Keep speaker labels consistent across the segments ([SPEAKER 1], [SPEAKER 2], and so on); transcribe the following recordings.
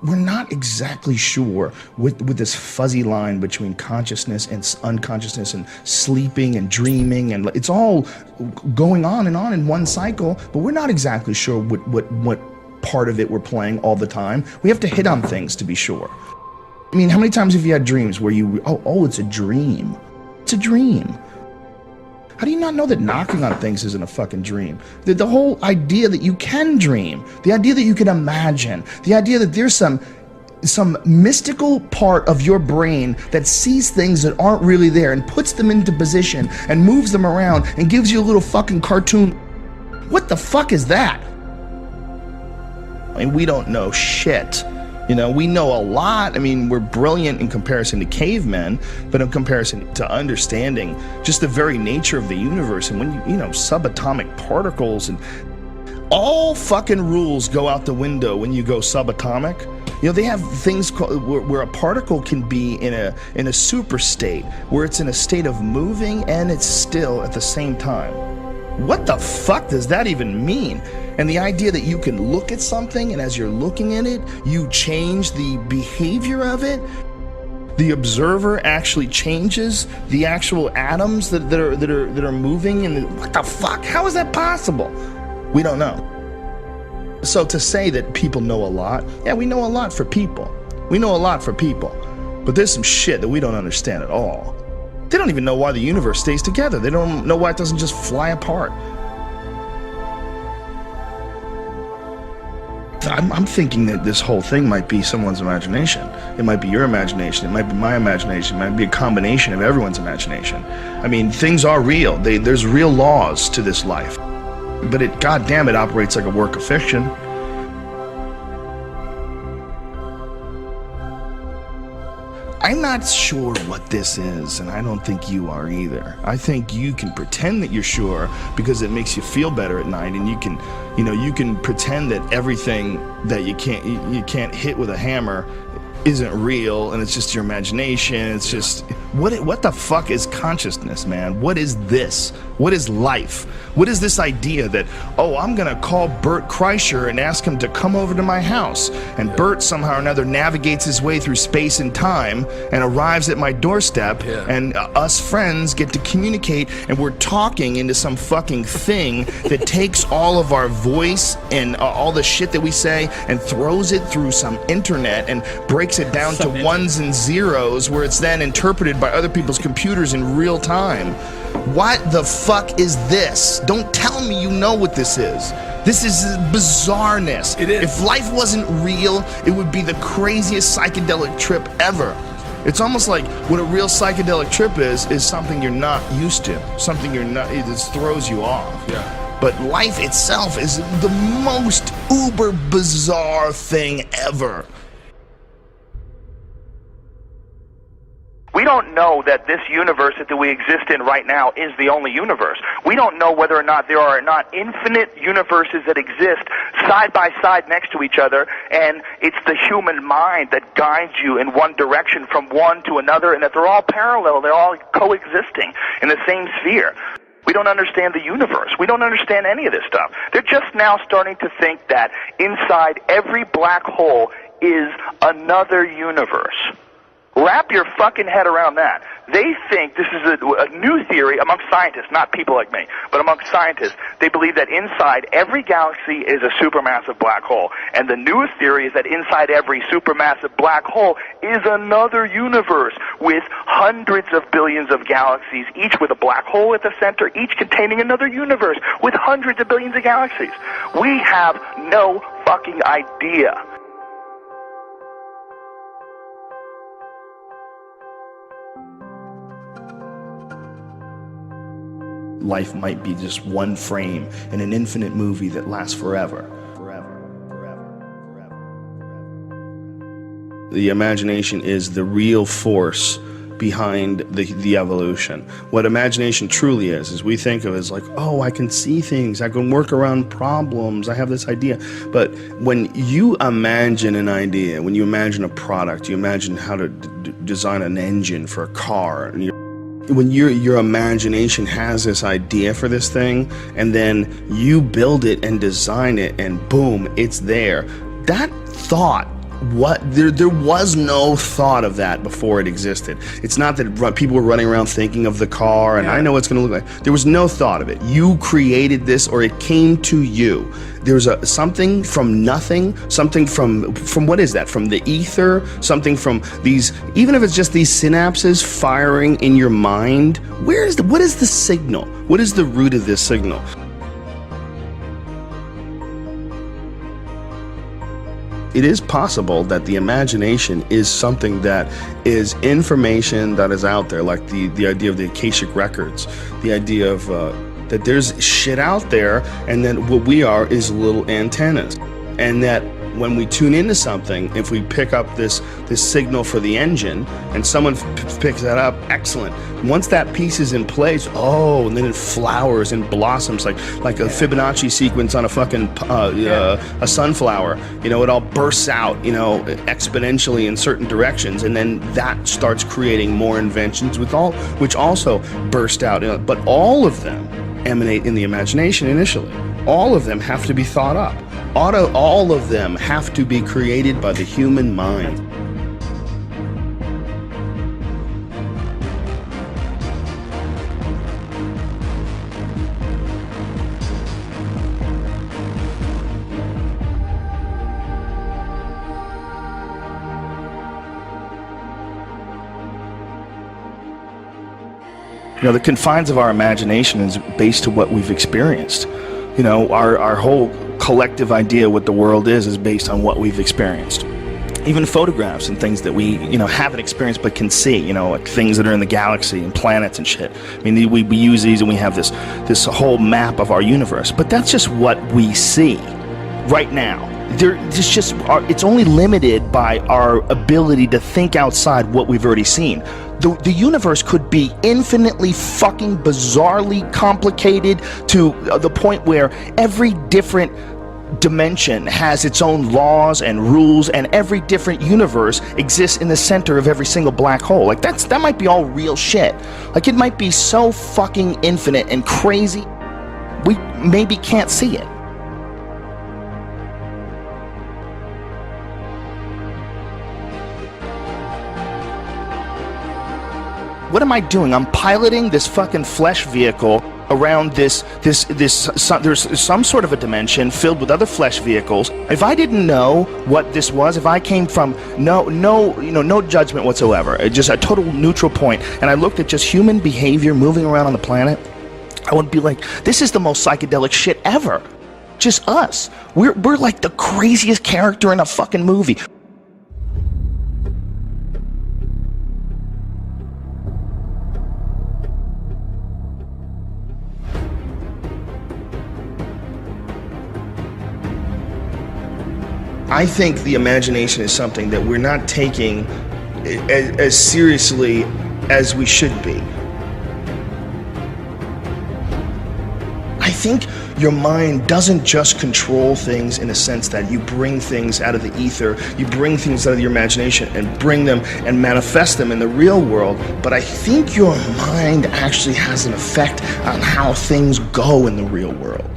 [SPEAKER 1] we're not exactly sure with this fuzzy line between consciousness and unconsciousness and sleeping and dreaming, and it's all going on in one cycle, but we're not exactly sure what part of it we're playing all the time. We have to hit on things to be sure. I mean, how many times have you had dreams where you, oh, it's a dream. It's a dream. How do you not know that knocking on things isn't a fucking dream? The whole idea that you can dream, the idea that you can imagine, the idea that there's some mystical part of your brain that sees things that aren't really there and puts them into position and moves them around and gives you a little fucking cartoon. What the fuck is that? I mean, we don't know shit. You know, we know a lot. I mean, we're brilliant in comparison to cavemen, but in comparison to understanding just the very nature of the universe. And when you know, subatomic particles and all fucking rules go out the window when you go subatomic. You know, they have things called, where a particle can be in a super state, where it's in a state of moving and it's still at the same time. What the fuck does that even mean? And the idea that you can look at something and as you're looking at it, you change the behavior of it. The observer actually changes the actual atoms that are moving, and what the fuck? How is that possible? We don't know. So to say that people know a lot, yeah, we know a lot for people. We know a lot for people. But there's some shit that we don't understand at all. They don't even know why the universe stays together. They don't know why it doesn't just fly apart. I'm thinking that this whole thing might be someone's imagination. It might be your imagination. It might be my imagination. It might be a combination of everyone's imagination. I mean, things are real. There's real laws to this life. But it, goddamn, it operates like a work of fiction. I'm not sure what this is, and I don't think you are either. I think you can pretend that you're sure because it makes you feel better at night, and you can pretend that everything that you can't hit with a hammer isn't real, and it's just your imagination. It's just, what the fuck is consciousness, man? What is this? What is life? What is this idea that, oh, I'm gonna call Bert Kreischer and ask him to come over to my house, and Bert somehow or another navigates his way through space and time and arrives at my doorstep, and us friends get to communicate, and we're talking into some fucking thing that takes all of our voice and all the shit that we say and throws it through some internet and breaks it down to ones and zeros, where it's then interpreted by other people's computers in real time. What the fuck is this? Don't tell me you know what this is. This is bizarreness.
[SPEAKER 2] It is.
[SPEAKER 1] If life wasn't real, it would be the craziest psychedelic trip ever. It's almost like what a real psychedelic trip is something you're not used to. Something you're not, it just throws you off.
[SPEAKER 2] Yeah.
[SPEAKER 1] But life itself is the most uber bizarre thing ever.
[SPEAKER 3] We don't know that this universe that we exist in right now is the only universe. We don't know whether or not there are not infinite universes that exist side by side next to each other, and it's the human mind that guides you in one direction from one to another, and that they're all parallel, they're all coexisting in the same sphere. We don't understand the universe. We don't understand any of this stuff. They're just now starting to think that inside every black hole is another universe. Wrap your fucking head around that. They think this is a new theory among scientists, not people like me, but among scientists. They believe that inside every galaxy is a supermassive black hole. And the newest theory is that inside every supermassive black hole is another universe with hundreds of billions of galaxies, each with a black hole at the center, each containing another universe with hundreds of billions of galaxies. We have no fucking idea.
[SPEAKER 1] Life might be just one frame in an infinite movie that lasts forever. The imagination is the real force behind the evolution. What imagination truly is we think of it as like, oh, I can see things, I can work around problems, I have this idea. But when you imagine an idea, when you imagine a product, you imagine how to design an engine for a car, and when your imagination has this idea for this thing, and then you build it and design it, and boom, it's there. That thought what there was no thought of that before it existed. It's not that people were running around thinking of the car and I know what's going to look like. There was no thought of it. You created this, or it came to you. There's something from nothing, something from what is that? From the ether, something from these, even if it's just these synapses firing in your mind. What is the signal? What is the root of this signal? It is possible that the imagination is something that is information that is out there, like the idea of the Akashic records, the idea of that there's shit out there, and that what we are is little antennas, and that when we tune into something, if we pick up this signal for the engine and someone picks that up, excellent. Once that piece is in place, and then it flowers and blossoms like a Fibonacci sequence on a fucking a sunflower. You know, it all bursts out, you know, exponentially in certain directions, and then that starts creating more inventions which also burst out. But all of them emanate in the imagination initially. All of them have to be thought up. All of them have to be created by the human mind. You know, the confines of our imagination is based to what we've experienced. You know, our whole collective idea what the world is based on what we've experienced. Even photographs and things that we, you know, haven't experienced but can see, you know, like things that are in the galaxy and planets and shit. I mean, we use these and we have this whole map of our universe, but that's just what we see right now. It's only limited by our ability to think outside what we've already seen. The universe could be infinitely fucking bizarrely complicated to the point where every different dimension has its own laws and rules, and every different universe exists in the center of every single black hole. Like that might be all real shit. Like it might be so fucking infinite and crazy, we maybe can't see it. What am I doing? I'm piloting this fucking flesh vehicle around there's some sort of a dimension filled with other flesh vehicles. If I didn't know what this was, if I came from no judgment whatsoever, just a total neutral point, and I looked at just human behavior moving around on the planet, I would be like, this is the most psychedelic shit ever. Just us. We're like the craziest character in a fucking movie. I think the imagination is something that we're not taking as seriously as we should be. I think your mind doesn't just control things in a sense that you bring things out of the ether, you bring things out of your imagination and bring them and manifest them in the real world, but I think your mind actually has an effect on how things go in the real world.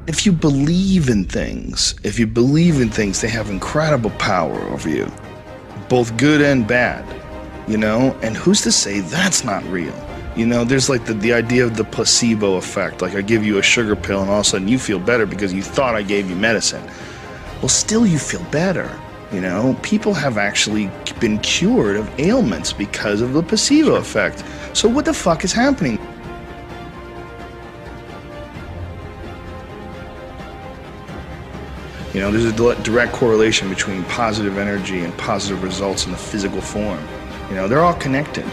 [SPEAKER 1] If you believe in things, they have incredible power over you, both good and bad, you know? And who's to say that's not real? You know, there's like the idea of the placebo effect. Like I give you a sugar pill and all of a sudden you feel better because you thought I gave you medicine. Well, still you feel better, you know? People have actually been cured of ailments because of the placebo effect. So what the fuck is happening? You know, there's a direct correlation between positive energy and positive results in the physical form. You know, they're all connected.